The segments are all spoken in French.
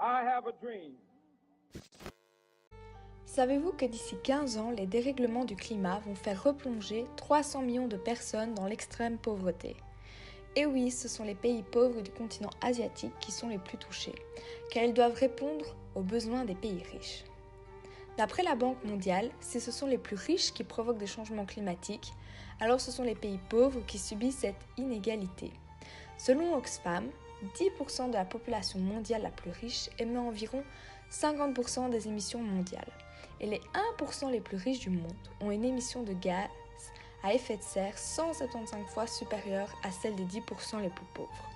I have a dream. Savez-vous que d'ici 15 ans, les dérèglements du climat vont faire replonger 300 millions de personnes dans l'extrême pauvreté? Et oui, ce sont les pays pauvres du continent asiatique qui sont les plus touchés, car ils doivent répondre aux besoins des pays riches. D'après la Banque mondiale, si ce sont les plus riches qui provoquent des changements climatiques, alors ce sont les pays pauvres qui subissent cette inégalité. Selon Oxfam, 10% de la population mondiale la plus riche émet environ 50% des émissions mondiales, et les 1% les plus riches du monde ont une émission de gaz à effet de serre 175 fois supérieure à celle des 10% les plus pauvres.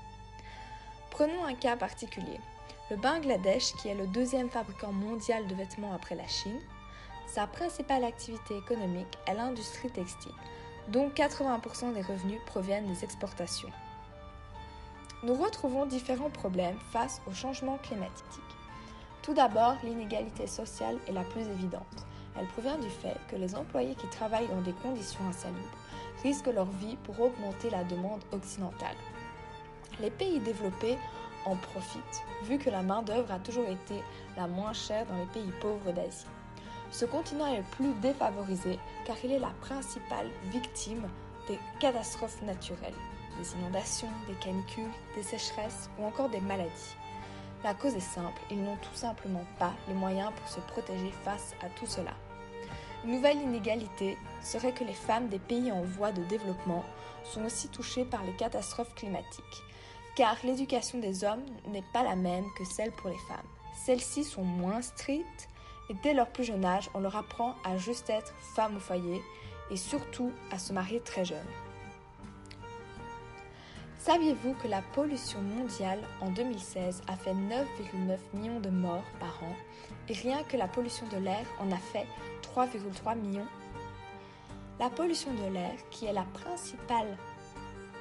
Prenons un cas particulier. Le Bangladesh, qui est le deuxième fabricant mondial de vêtements après la Chine, sa principale activité économique est l'industrie textile, dont 80% des revenus proviennent des exportations. Nous retrouvons différents problèmes face au changement climatique. Tout d'abord, l'inégalité sociale est la plus évidente. Elle provient du fait que les employés qui travaillent dans des conditions insalubres risquent leur vie pour augmenter la demande occidentale. Les pays développés en profitent, vu que la main-d'œuvre a toujours été la moins chère dans les pays pauvres d'Asie. Ce continent est le plus défavorisé car il est la principale victime des catastrophes naturelles, des inondations, des canicules, des sécheresses ou encore des maladies. La cause est simple, ils n'ont tout simplement pas les moyens pour se protéger face à tout cela. Une nouvelle inégalité serait que les femmes des pays en voie de développement sont aussi touchées par les catastrophes climatiques, car l'éducation des hommes n'est pas la même que celle pour les femmes. Celles-ci sont moins strictes et dès leur plus jeune âge, on leur apprend à juste être femme au foyer et surtout à se marier très jeune. Saviez-vous que la pollution mondiale en 2016 a fait 9,9 millions de morts par an et rien que la pollution de l'air en a fait 3,3 millions? La pollution de l'air, qui est la principale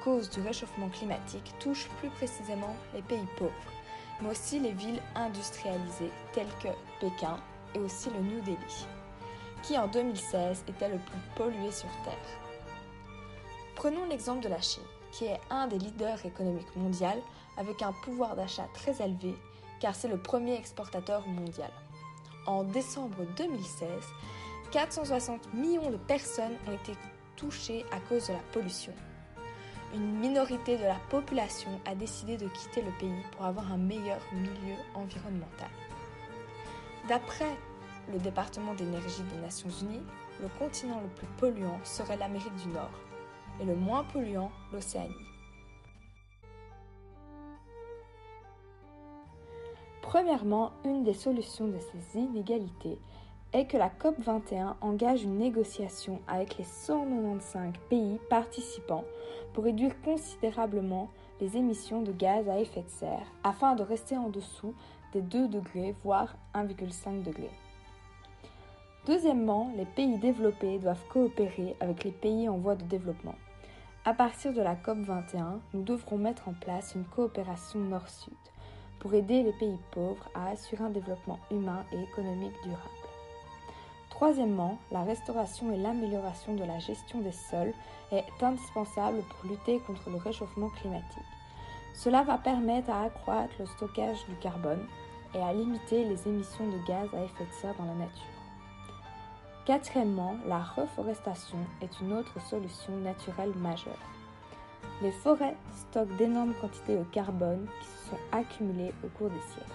cause du réchauffement climatique, touche plus précisément les pays pauvres, mais aussi les villes industrialisées telles que Pékin et aussi le New Delhi, qui en 2016 était le plus pollué sur Terre. Prenons l'exemple de la Chine, qui est un des leaders économiques mondiaux avec un pouvoir d'achat très élevé car c'est le premier exportateur mondial. En décembre 2016, 460 millions de personnes ont été touchées à cause de la pollution. Une minorité de la population a décidé de quitter le pays pour avoir un meilleur milieu environnemental. D'après le département d'énergie des Nations Unies, le continent le plus polluant serait l'Amérique du Nord et le moins polluant, l'Océanie. Premièrement, une des solutions de ces inégalités est que la COP21 engage une négociation avec les 195 pays participants pour réduire considérablement les émissions de gaz à effet de serre afin de rester en dessous des 2 degrés, voire 1,5 degrés. Deuxièmement, les pays développés doivent coopérer avec les pays en voie de développement. À partir de la COP21, nous devrons mettre en place une coopération nord-sud pour aider les pays pauvres à assurer un développement humain et économique durable. Troisièmement, la restauration et l'amélioration de la gestion des sols est indispensable pour lutter contre le réchauffement climatique. Cela va permettre à accroître le stockage du carbone et à limiter les émissions de gaz à effet de serre dans la nature. Quatrièmement, la reforestation est une autre solution naturelle majeure. Les forêts stockent d'énormes quantités de carbone qui se sont accumulées au cours des siècles.